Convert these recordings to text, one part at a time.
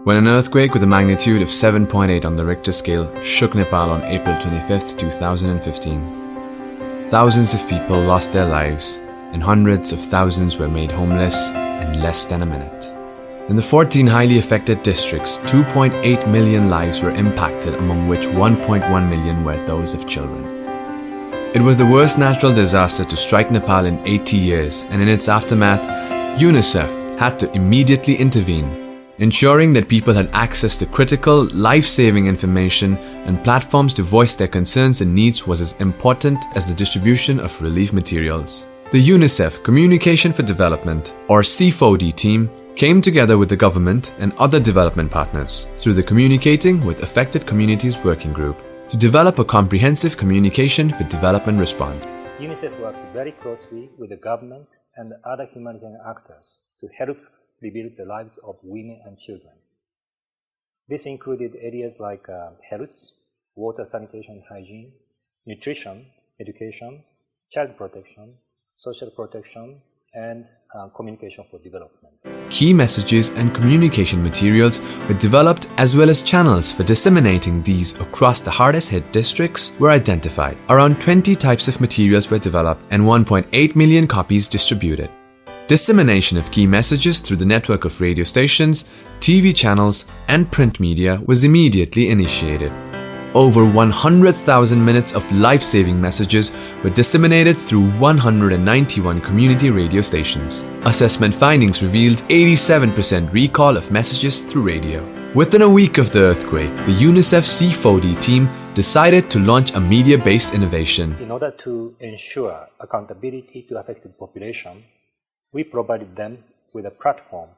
when an earthquake with a magnitude of 7.8 on the Richter scale shook Nepal on April 25, 2015. Thousands of people lost their lives, and hundreds of thousands were made homeless in less than a minute. In the 14 highly affected districts, 2.8 million lives were impacted, among which 1.1 million were those of children. It was the worst natural disaster to strike Nepal in 80 years, and in its aftermath, UNICEF had to immediately intervene, ensuring that people had access to critical, life-saving information and platforms to voice their concerns and needs was as important as the distribution of relief materials. The UNICEF Communication for Development, or C4D team, came together with the government and other development partners through the Communicating with Affected Communities Working Group to develop a comprehensive communication for development response. UNICEF worked very closely with the government and other humanitarian actors to help rebuild the lives of women and children. This included areas like health, water, sanitation, hygiene, nutrition, education, child protection, social protection, and communication for development. Key messages and communication materials were developed, as well as channels for disseminating these across the hardest hit districts were identified. Around 20 types of materials were developed and 1.8 million copies distributed. Dissemination of key messages through the network of radio stations, TV channels, and print media was immediately initiated. Over 100,000 minutes of life-saving messages were disseminated through 191 community radio stations. Assessment findings revealed 87% recall of messages through radio. Within a week of the earthquake, the UNICEF C4D team decided to launch a media-based innovation. In order to ensure accountability to affected population, we provided them with a platform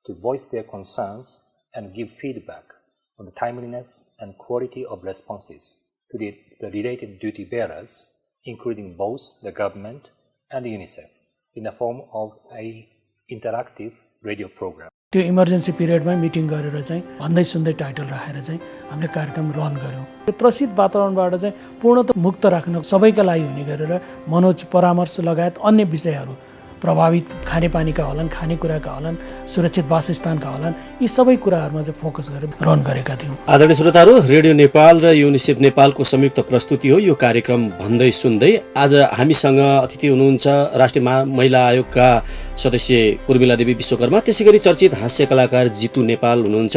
to voice their concerns and give feedback on the timeliness and quality of responses to the related duty bearers, including both the government and UNICEF, in the form of an interactive radio program. त्यो emergency पिरियडमा meeting गरेर चाहिँ भन्दै सुन्दै title राखेर चाहिँ हामीले कार्यक्रम run गर्यौं। त्यो त्रसित वातावरणबाट चाहिँ पूर्णतः मुक्त राख्न सबैका लागि हुने गरेर मनोज परामर्श लगायत अन्य विषयहरू प्रभावित खानेपानीका होलान्, खानेकुराका होलान्, सुरक्षित वासस्थानका होलान्, यी सबै कुराहरुमा चाहिँ फोकस गरेर रन गरेका थियौं। आदरणीय श्रोताहरू, रेडियो नेपाल र युनिसेफ नेपालको संयुक्त प्रस्तुति हो यो कार्यक्रम भन्दै सुन्दै। आज हामीसँग अतिथि हुनुहुन्छ राष्ट्रिय महिला आयोगका सदस्य उर्मिला देवी विश्वकर्मा, त्यसैगरी चर्चित हास्य कलाकार जितु नेपाल हुनुहुन्छ।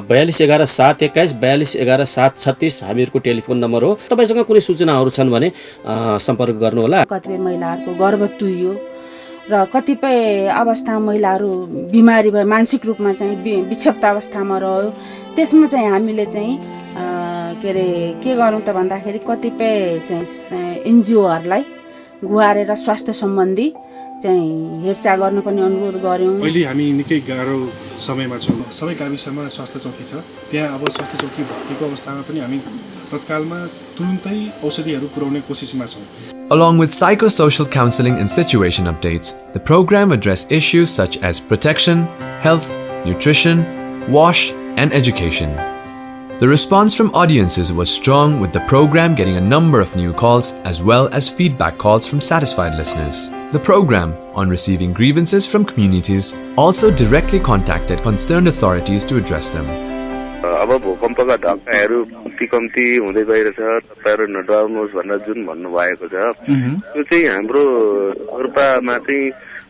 4211 721 4211 736 हामीहरुको टेलिफोन नम्बर हो। तपाईसँग कुनै सूचनाहरू छन् भने सम्पर्क गर्नुहोला। कतिपय महिलाहरूको गर्भ तुइयो र कतिपय अवस्थामा महिलाहरू बिमारी भए मानसिक रूपमा चाहिँ विक्षिप्त अवस्थामा रह्यो। त्यसमा चाहिँ हामीले चाहिँ के गरौँ त भन्दाखेरि कतिपय चाहिँ एनजिओहरूलाई गुहारेर स्वास्थ्य सम्बन्धी चाहिँ हेरचाह गर्नुपर्ने अनुरोध गर्यौं। अहिले हामी निकै गाह्रो समयमा छौं। सबै गाविसमा स्वास्थ्य चौकी छ। त्यहाँ अब स्वास्थ्य चौकी भर्तीको अवस्थामा पनि हामी तत्कालमा तुरुन्तै औषधिहरू पुर्याउने कोसिसमा छौं। Along with psychosocial counseling and situation updates, the program addressed issues such as protection, health, nutrition, WASH, and education. The response from audiences was strong, with the program getting a number of new calls as well as feedback calls from satisfied listeners. The program, on receiving grievances from communities, also directly contacted concerned authorities to address them. अब भूकम्पका धक्काहरू कम्ती हुँदै गइरहेछ, तपाईहरु नडराउनुहोस् भनेर जुन भन्नु भएको छ, त्यो चाहिँ हाम्रो रोल्पामा चाहिँ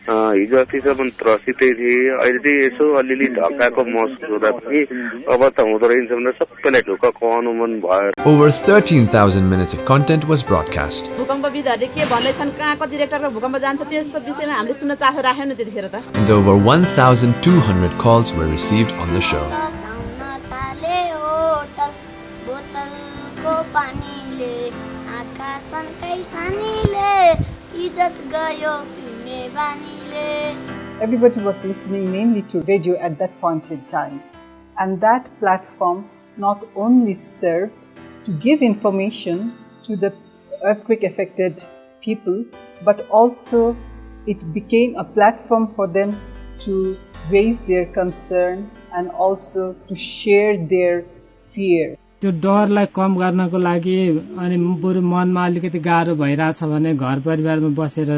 हिजो अस्तिसम्म त्रसितै थिए। अहिले चाहिँ यसो अलिअलि धक्काको महसुस हुँदा पनि अब त हुँदो रहेछ भनेर सबैलाई ढुक्क खुवाउनु मन भयो। Over 13,000 minutes of content was broadcast. भूकम्पविदहरूले के भन्दैछन्, कहाँको डिरेक्टरको भूकम्प जान्छ, त्यस्तो विषयमा हामीले सुन्न चासो राखेन त्यतिखेर त। And over 1,200 calls were received on the show. Everybody was listening mainly to radio at that point in time, and that platform not only served to give information to the earthquake affected people, but also it became a platform for them to raise their concern and also to share their fear. त्यो डरलाई कम गर्नको लागि अनि बरु मनमा अलिकति गाह्रो भइरहेछ भने घर परिवारमा बसेर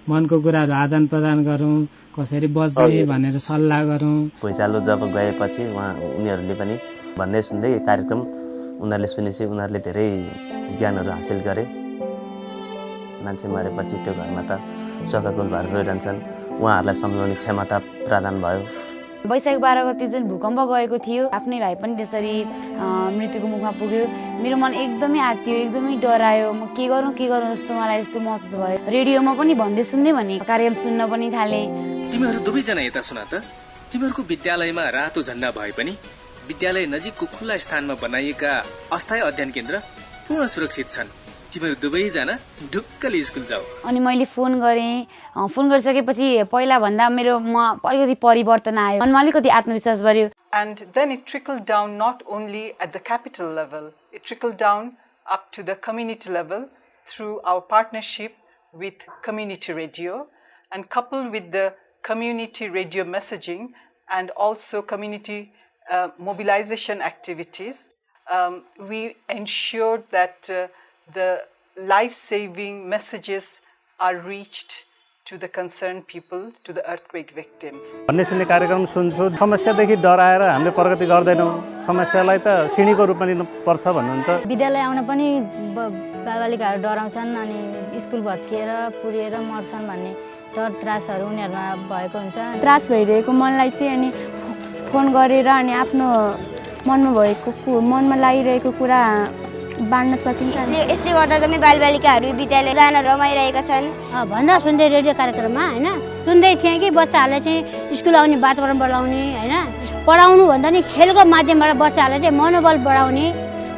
मनको कुराहरू आदान प्रदान गरौँ, कसरी बच्ने भनेर सल्लाह गरौँ। भुइँचालो जब गएपछि उनीहरूले पनि भन्दै सुन्दै कार्यक्रम उनीहरूले सुनेपछि उनीहरूले धेरै ज्ञानहरू हासिल गरे। मान्छे मरेपछि त्यो घरमा त शोकाकुल भएर रोइरहन्छन्, उहाँहरूलाई सम्झाउने क्षमता प्रदान भयो। वैशाख 12 गते जुन भूकम्प गएको थियो, आफ्नै भाइ पनि त्यसरी मृत्युको मुखमा पुग्यो। मेरो मन एकदमै आत्तियो, एकदमै डरायो। म के गरौँ जस्तो मलाई यस्तो महसुस भयो। रेडियोमा पनि भन्दै सुन्दै भने कार्यक्रम सुन्न पनि थालेँ। तिमीहरू दुवैजना यता सुन त, तिमीहरूको विद्यालयमा रातो झण्डा भए पनि विद्यालय नजिकको खुल्ला स्थानमा बनाइएका अस्थायी अध्ययन केन्द्र पूर्ण सुरक्षित छन्। तिमीहरू दुवैजना ढुक्कले स्कुल जाऊ। अनि मैले फोन गरेँ। फोन गरिसकेपछि पहिला भन्दा मेरोमा अलिकति परिवर्तन आयो, मनमा अलिकति आत्मविश्वास बढ्यो। And then it trickled down not only at the capital level, it trickled down up to the community level through our partnership with community radio, and coupled with the community radio messaging and also community mobilization activities, we ensured that the life-saving messages are reached to the concerned people, to the earthquake victims. भन्ने सुन्ने कार्यक्रम सुन्छु। समस्यादेखि डराएर हामीले प्रगति गर्दैनौँ, समस्यालाई त सिँढीको रूपमा लिनु पर्छ भन्नुहुन्छ। विद्यालय आउन पनि बालबालिकाहरू डराउँछन् अनि स्कुल भत्किएर पुरिएर मर्छन् भन्ने डर त्रासहरू उनीहरूमा भएको हुन्छ। त्रास भइरहेको मनलाई चाहिँ अनि फोन गरेर अनि आफ्नो मनमा लागिरहेको कुरा बाँड्न सकिन्छ। यसले गर्दा चाहिँ बालबालिकाहरू विद्यालय जान रमाइरहेका छन्। भन्दा सुन्दै रेडियो कार्यक्रममा हैन सुन्दै थिएँ कि बच्चाहरूलाई चाहिँ स्कुल आउने वातावरण बढाउने हैन, पढाउनु भन्दा नि खेलको माध्यमबाट बच्चाहरूलाई चाहिँ मनोबल बढाउने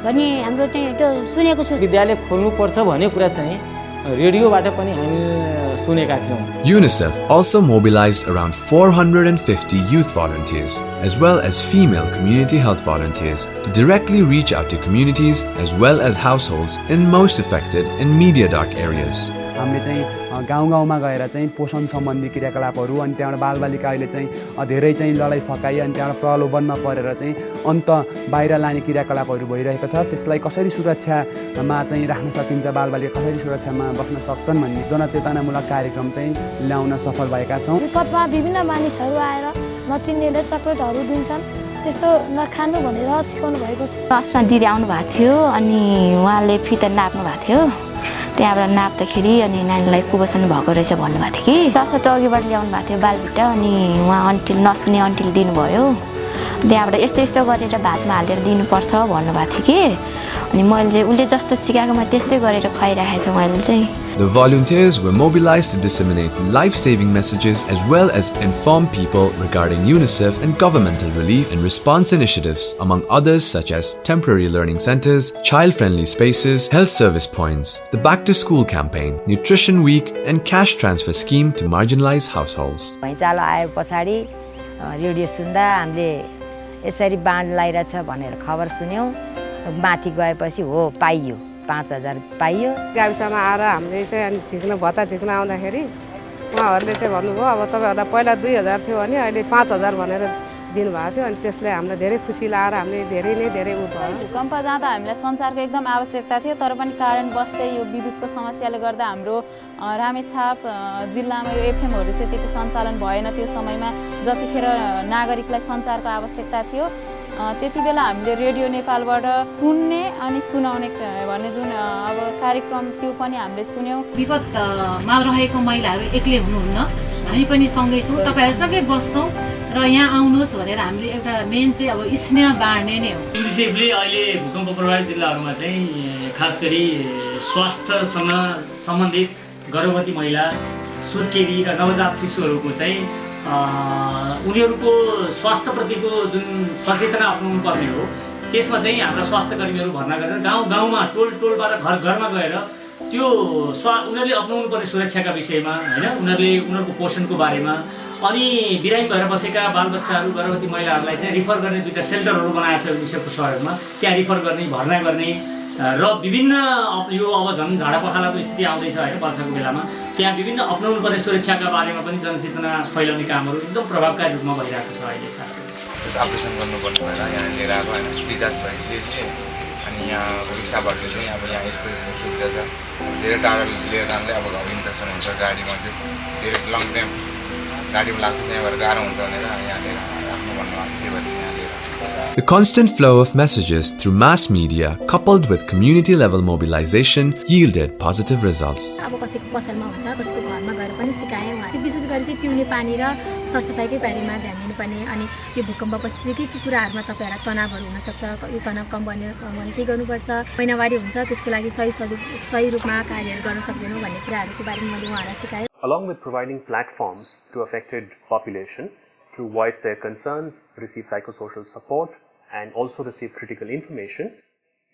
भन्ने हाम्रो चाहिँ त्यो सुनेको छु। विद्यालय खोल्नुपर्छ भन्ने कुरा चाहिँ रेडियोबाट पनि हामी सुनेका थियौँ। UNICEF also mobilized around 450 youth volunteers as well as female community health volunteers to directly reach out to communities as well as households in most affected and media dark areas. हामीले चाहिँ गाउँ-गाउँमा गएर चाहिँ पोषण सम्बन्धी क्रियाकलापहरू अनि त्यहाँबाट बालबालिका अहिले चाहिँ धेरै चाहिँ लडाइँ फकाइ अनि त्यहाँबाट प्रलोभनमा परेर चाहिँ अन्त बाहिर लाने क्रियाकलापहरू भइरहेको छ। त्यसलाई कसरी सुरक्षामा चाहिँ राख्न सकिन्छ, बालबालिका कसरी सुरक्षामा बस्न सक्छन् भन्ने जनचेतनामूलक कार्यक्रम चाहिँ ल्याउन सफल भएका छौँ। विपदमा विभिन्न मानिसहरू आएर नचिन्नेले चक्लेटहरू दिन्छन्, त्यस्तो नखानु भनेर सिकाउनु भएको छ। अस्सा दिदी आउनु भएको थियो अनि उहाँले फिता नाप्नु भएको थियो। त्यहाँबाट नाप्दाखेरि अनि नानीलाई कुपोषण भएको रहेछ भन्नुभएको थियो कि 10 चौकीबाट ल्याउनु भएको थियो बालभिटा अनि उहाँ अन्टिल नस्ने अन्टिल दिनुभयो। त्यहाँबाट यस्तो यस्तो गरेर भातमा हालेर दिनुपर्छ भन्नुभएको थियो कि अनि मैले चाहिँ उसले जस्तो सिकाएको मैले त्यस्तै गरेर खुवाइराखेको छु मैले चाहिँ। The volunteers were mobilized to disseminate life-saving messages as well as inform people regarding UNICEF and governmental relief and response initiatives, among others such as temporary learning centers, child-friendly spaces, health service points, the Back-to-School campaign, Nutrition Week, and cash transfer scheme to marginalized households. भैँचालो आए पछाडि radio सुन्दा हामीले यसरी बाँड लागिरहेछ भनेर खबर सुन्यौँ। माथि गएपछि हो पाइयो 5000 पाइयो। गाविसमा आएर हामीले चाहिँ अनि झिक्न भत्ता झिक्न आउँदाखेरि उहाँहरूले चाहिँ भन्नुभयो अब तपाईँहरूलाई पहिला 2000 थियो भने अहिले 5000 भनेर दिनुभएको थियो। अनि त्यसले हामीलाई धेरै खुसी लागेर हामीले धेरै नै धेरै भयो। भूकम्प जाँदा हामीलाई सञ्चारको एकदम आवश्यकता थियो, तर पनि कारणवश चाहिँ यो विद्युतको समस्याले गर्दा हाम्रो रामेछाप जिल्लामा यो एफएमहरू चाहिँ त्यति सञ्चालन भएन। त्यो समयमा जतिखेर नागरिकलाई सञ्चारको आवश्यकता थियो त्यति बेला हामीले रेडियो नेपालबाट सुन्ने अनि सुनाउने भन्ने जुन अब कार्यक्रम त्यो पनि हामीले सुन्यौँ। विपदमा रहेको महिलाहरू एक्लै हुनुहुन्न, हामी पनि सँगै छौँ, तपाईँहरूसँगै बस्छौँ र यहाँ आउनुहोस् भनेर हामीले एउटा मेन चाहिँ अब स्नेह बाँड्ने नै हो। युनिसेफले अहिले भूकम्प प्रभावित जिल्लाहरूमा चाहिँ खास गरी स्वास्थ्यसँग सम्बन्धित गर्भवती महिला, सुत्केरी र नवजात शिशुहरूको चाहिँ उनीहरूको स्वास्थ्यप्रतिको जुन सचेतना अपनाउनु पर्ने हो त्यसमा चाहिँ हाम्रा स्वास्थ्य कर्मीहरू भर्ना गरेर गाउँ-गाउँमा टोलबाट घर-घरमा गएर त्यो उनीहरूले अपनाउनु पर्ने सुरक्षाका विषयमा हैन, उनीहरूको पोषणको बारेमा अनि बिरामी भएर बसेका बालबच्चाहरू गर्भवती महिलाहरूलाई चाहिँ रिफर गर्ने 2टा सेल्टरहरू बनाएको छ युनिसेफको सहयोगमा। त्यहाँ रिफर गर्ने, भर्ना गर्ने र विभिन्न यो अब झन् झाडापखालाको स्थिति आउँदैछ हैन बर्खाको बेलामा, त्यहाँ विभिन्न अपनाउनु पर्ने सुरक्षाका बारेमा पनि जनचेतना फैलाउने कामहरू एकदम प्रभावकारी रूपमा भइरहेको छ अहिले। खास गरी अपरेसन गर्नुपर्ने भएर यहाँ लिएर आएको हैन, डिजाज भइसकेपछि यहाँ स्टाफहरूले चाहिँ अब यहाँ यस्तो सुविधा छ धेरै टाढा लिएर जाँदै अब घर इन्फेक्सन हुन्छ गाडीमा चाहिँ धेरै लङ टाइम गाडीमा लाग्छ त्यहाँ भएर गाह्रो हुन्छ भनेर यहाँ लिएर आफ्नो भन्नुभएको त्यही भएर यहाँ लिएर The constant flow of messages through mass media, coupled with community-level mobilization, yielded positive results. अब कसैको पसलमा हुन्छ कसैको घरमा गएर पनि सिकाएँ उहाँ विशेष गरी चाहिँ पिउने पानी र सरसफाइकै बारेमा ध्यान दिनुपर्ने अनि यो भूकम्पपछि चाहिँ के कुराहरूमा तपाईँहरूलाई तनावहरू हुनसक्छ यो तनाव कम गर्ने के गर्नुपर्छ महिनावारी हुन्छ त्यसको लागि सही रूपमा कार्यहरू गर्न सक्दैनौँ भन्ने कुराहरूको बारेमा मैले उहाँहरूलाई सिकाएँ. Along with providing platforms to affected population to voice their concerns, receive psychosocial support, and also receive critical information,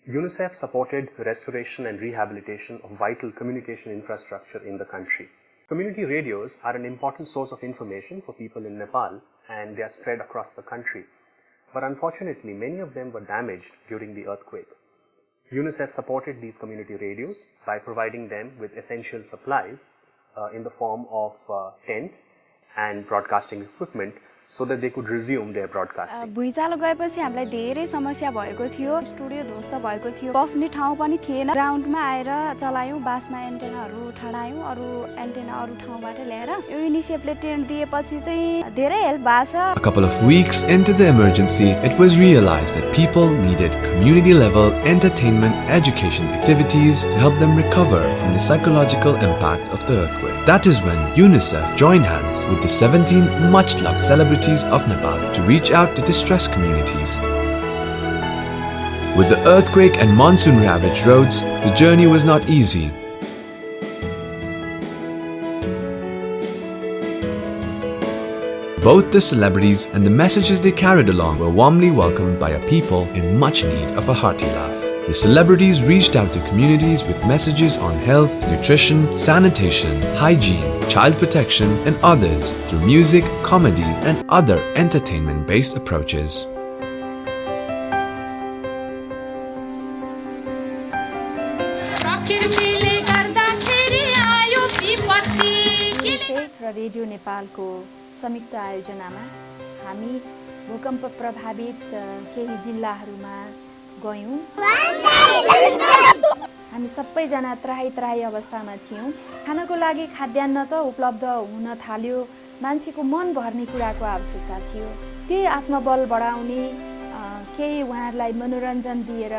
UNICEF supported restoration and rehabilitation of vital communication infrastructure in the country. Community radios are an important source of information for people in Nepal, and they are spread across the country. But unfortunately, many of them were damaged during the earthquake. UNICEF supported these community radios by providing them with essential supplies in the form of tents and broadcasting equipment so that they could resume their broadcasting. भुइँचालो गएपछि हामीलाई धेरै समस्या भएको थियो. Studio ध्वस्त भएको थियो. बस्ने ठाउँ पनि थिएन. ग्राउन्डमा आएर चलायौं. बासमा एन्टेनाहरू ठडायौं. अरु एन्टेना अरु ठाउँबाट ल्याएर युनिसेफले टेन्ट दिएपछि चाहिँ धेरै हेल्प भएको छ. A couple of weeks into the emergency, it was realized that people needed community-level entertainment education activities to help them recover from the psychological impact of the earthquake. That is when UNICEF joined hands with the 17 much-loved celebrities of Nepal to reach out to distressed communities. With the earthquake and monsoon-ravaged roads, the journey was not easy. Both the celebrities and the messages they carried along were warmly welcomed by a people in much need of a hearty laugh. The celebrities reached out to communities with messages on health, nutrition, sanitation, hygiene, child protection, and others through music, comedy, and other entertainment-based approaches. UNICEF र radio नेपालको संयुक्त आयोजनामा हामी भूकम्प प्रभावित केही जिल्लाहरूमा गयौं. हामी सबैजना त्राही अवस्थामा थियौं. खानको लागि खाद्यान्न त उपलब्ध हुन थाल्यो. मान्छेको मन भर्ने कुराको आवश्यकता थियो. त्यही आत्मबल बढाउने केही उहाँहरूलाई मनोरञ्जन दिएर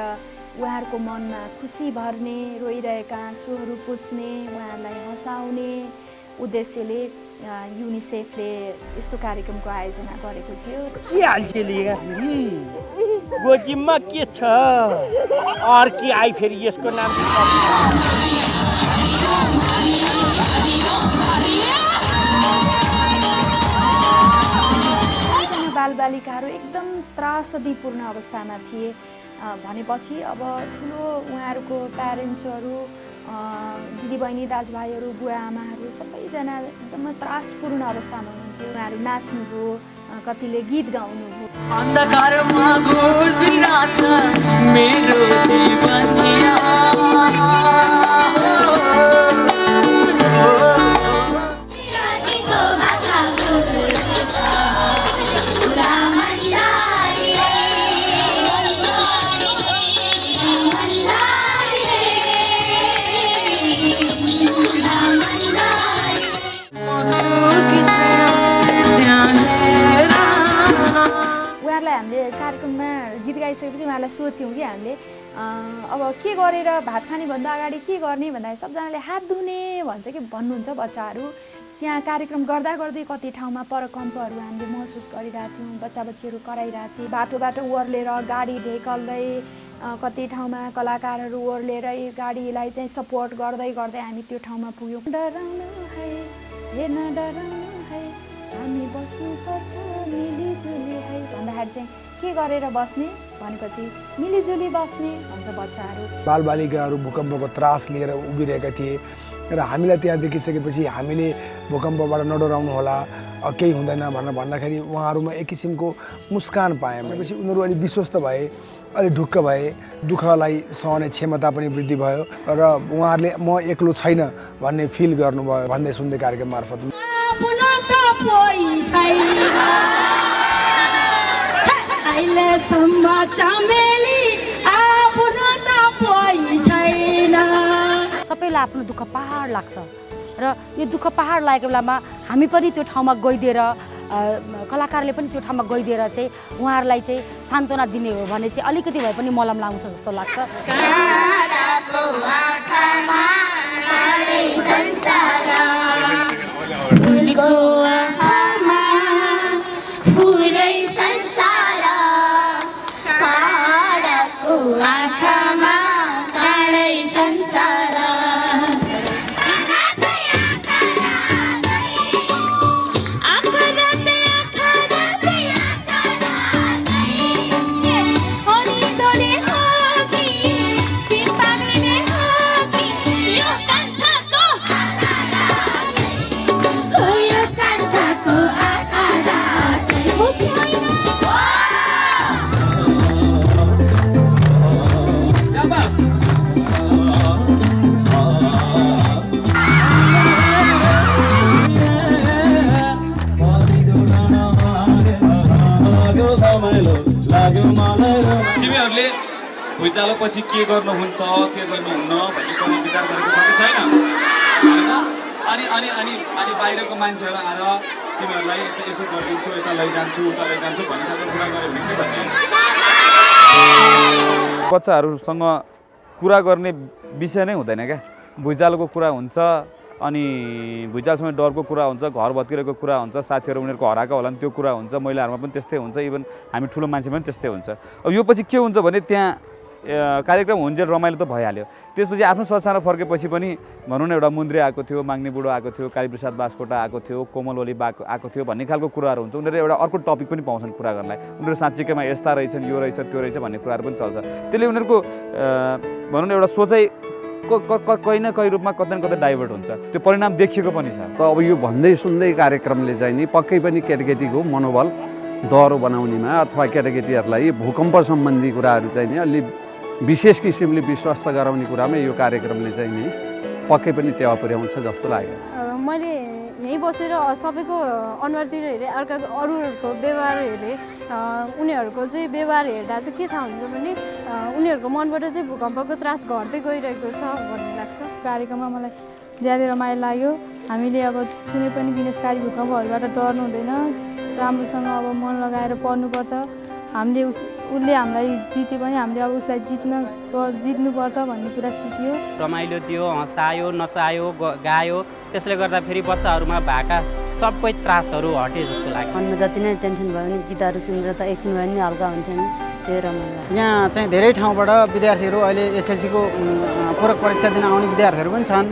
उहाँहरूको मनमा खुसी भर्ने, रोइरहेका आँसुहरू पुस्ने, उहाँहरूलाई हँसाउने उद्देश्यले युनिसेफले यस्तो कार्यक्रमको आयोजना गरेको थियो. के हालचेलिएगा फेरि गोजीमा के छ अर्की आइ फेरि यसको नाम बालबालिकाहरू एकदम त्रासदीपूर्ण अवस्थामा थिए. भनेपछि अब ठुलो उहाँहरूको प्यारेन्ट्सहरू दिदीबहिनी दाजुभाइहरू बुवा आमाहरू सबैजना एकदम त्रासपूर्ण अवस्थामा हुनुहुन्थ्यो. उहाँहरू नाच्नुभयो, कतिले गीत गाउनुभयो. अन्धकारमा गुज्रिरहेछ मेरो जीवनिया कार्यक्रममा गीत गाइसकेपछि उहाँलाई सोध्थ्यौँ कि हामीले अब के गरेर भात खाने भन्दा अगाडि के गर्ने भन्दाखेरि सबजनाले हात धुने भन्छ कि भन्नुहुन्छ बच्चाहरू. त्यहाँ कार्यक्रम गर्दा गर्दै कति ठाउँमा परकम्पहरू हामीले महसुस गरिरहेको थियौँ. बच्चा बच्चीहरू कराइरहेको थिए. बाटो ओर्लेर गाडी ढेकल्दै कति ठाउँमा कलाकारहरू ओर्लेर गाडीलाई चाहिँ सपोर्ट गर्दै हामी त्यो ठाउँमा पुग्यौँ. डराउनु है हेर्न डराउनु है हामी बस्नुपर्छ मिलिजुली है भन्दाखेरि चाहिँ के गरेर बस्ने भनेपछि मिलिजुली बस्ने भन्छ बच्चाहरू. बालबालिकाहरू भूकम्पको त्रास लिएर उभिरहेका थिए र हामीलाई त्यहाँ देखिसकेपछि हामीले भूकम्पबाट नडराउनु होला, केही हुँदैन भनेर भन्दाखेरि उहाँहरूमा एक किसिमको मुस्कान पाएँ. भनेपछि उनीहरू अलि विश्वस्त भए, अलि ढुक्क भए, दुःखलाई सहने क्षमता पनि वृद्धि भयो र उहाँहरूले म एक्लो छैन भन्ने फिल गर्नुभयो भन्दै सुन्दै कार्यक्रम मार्फत. अहिलेसम्म चमेली आफ्नो त बेला आफ्नो दुःख पहाड लाग्छ र यो दुःख पहाड लागेको बेलामा हामी पनि त्यो ठाउँमा गइदिएर कलाकारले पनि त्यो ठाउँमा गइदिएर चाहिँ उहाँहरूलाई चाहिँ सान्त्वना दिने हो भने चाहिँ अलिकति भए पनि मलम लाउँछ जस्तो लाग्छ। तिमीहरूले भुइँचालोपछि के गर्नुहुन्छ के गर्नुहुन्न भन्ने कुरा विचार गरेको छ कि छैन अनि अनि अनि अनि बाहिरको मान्छेहरू आएर तिमीहरूलाई यसो गरिदिन्छु यता लैजान्छु उता लैजान्छु भन्ने खालको कुरा गऱ्यो भने के भन्ने? बच्चाहरूसँग कुरा गर्ने विषय नै हुँदैन क्या। भुइँचालोको कुरा हुन्छ अनि भुइँचालोसँग डरको कुरा हुन्छ, घर भत्किरहेको कुरा हुन्छ, साथीहरू उनीहरूको हराएको होला नि त्यो कुरा हुन्छ, महिलाहरूमा पनि त्यस्तै हुन्छ, इभन हामी ठुलो मान्छे पनि त्यस्तै हुन्छ। अब यो पछि के हुन्छ भने त्यहाँ कार्यक्रम हुन्जेल रमाइलो त भइहाल्यो, त्यसपछि आफ्नो संस्थानमा फर्केपछि पनि भनौँ न एउटा मुन्द्रे आएको थियो, माग्ने बुढो आएको थियो, कालीप्रसाद बास्कोटा आएको थियो, कोमल ओली आएको थियो भन्ने खालको कुराहरू हुन्छ। उनीहरू एउटा अर्को टपिक पनि पाउँछन् कुरा गर्नलाई, उनीहरू साँच्चैकैमा यस्ता रहेछन्, यो रहेछ त्यो रहेछ भन्ने कुराहरू पनि चल्छ। त्यसले उनीहरूको भनौँ न एउटा सोचाइ कहीँ न कहीँ रूपमा कतै न कतै डाइभर्ट हुन्छ, त्यो परिणाम देखिएको पनि छ। त अब यो भन्दै सुन्दै कार्यक्रमले चाहिँ नि पक्कै पनि केटाकेटीको मनोबल दह्रो बनाउनेमा अथवा केटाकेटीहरूलाई भूकम्प सम्बन्धी कुराहरू चाहिँ नि अलि विशेष किसिमले विश्वस्त गराउने कुरामा यो कार्यक्रमले चाहिँ नि पक्कै पनि टेवा पुर्याउँछ जस्तो लागेको छ। मैले यहीँ बसेर सबैको अनुहारतिर हेरेँ, अरूहरूको व्यवहार हेरेँ, उनीहरूको चाहिँ व्यवहार हेर्दा चाहिँ के थाहा हुन्छ भने उनीहरूको मनबाट चाहिँ भूकम्पको त्रास घट्दै गइरहेको छ भन्ने लाग्छ। कार्यक्रममा मलाई ज्यादै रमाइलो लाग्यो। हामीले अब कुनै पनि विनाशकारी भूकम्पहरूबाट डर्नु हुँदैन, राम्रोसँग अब मन लगाएर पढ्नुपर्छ। हामीले उसले हामीलाई जिते पनि हामीले अब उसलाई जित्नुपर्छ भन्ने कुरा सिक्यो। रमाइलो थियो, हँसायो, नचायो, गायो, त्यसले गर्दा फेरि बच्चाहरूमा भएका सबै त्रासहरू हटे जस्तो लाग्यो। मनमा जति नै टेन्सन भयो भने गीतहरू सुनेर त एकछिन भए पनि हल्का हुन्थ्यो नि, त्यो रमाइलो। यहाँ चाहिँ धेरै ठाउँबाट विद्यार्थीहरू अहिले एसएलसीको पूरक परीक्षा दिन आउने विद्यार्थीहरू पनि छन्।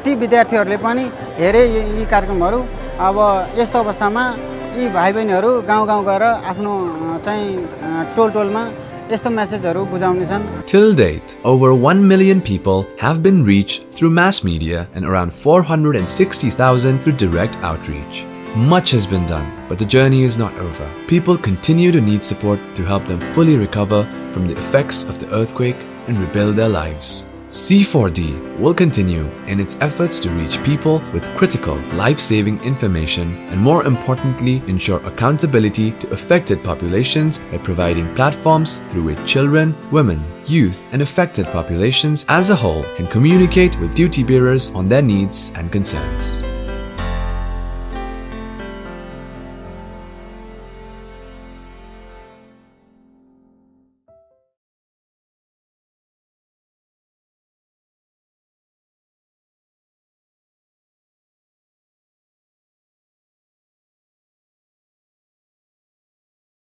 ती विद्यार्थीहरूले पनि हेरे यी कार्यक्रमहरू। अब यस्तो अवस्थामा यी भाइ बहिनीहरू गाउँ गाउँ गएर आफ्नो चाहिँ टोलमा यस्तो मेसेजहरू बुझाउने छन्। Till date, over 1 million people have been reached through mass media and around 460,000 through direct outreach. Much has been done, but the journey is not over. People continue to need support to help them fully recover from the effects of the earthquake and rebuild their lives. C4D will continue in its efforts to reach people with critical, life-saving information and, more importantly, ensure accountability to affected populations by providing platforms through which children, women, youth, and affected populations as a whole can communicate with duty bearers on their needs and concerns.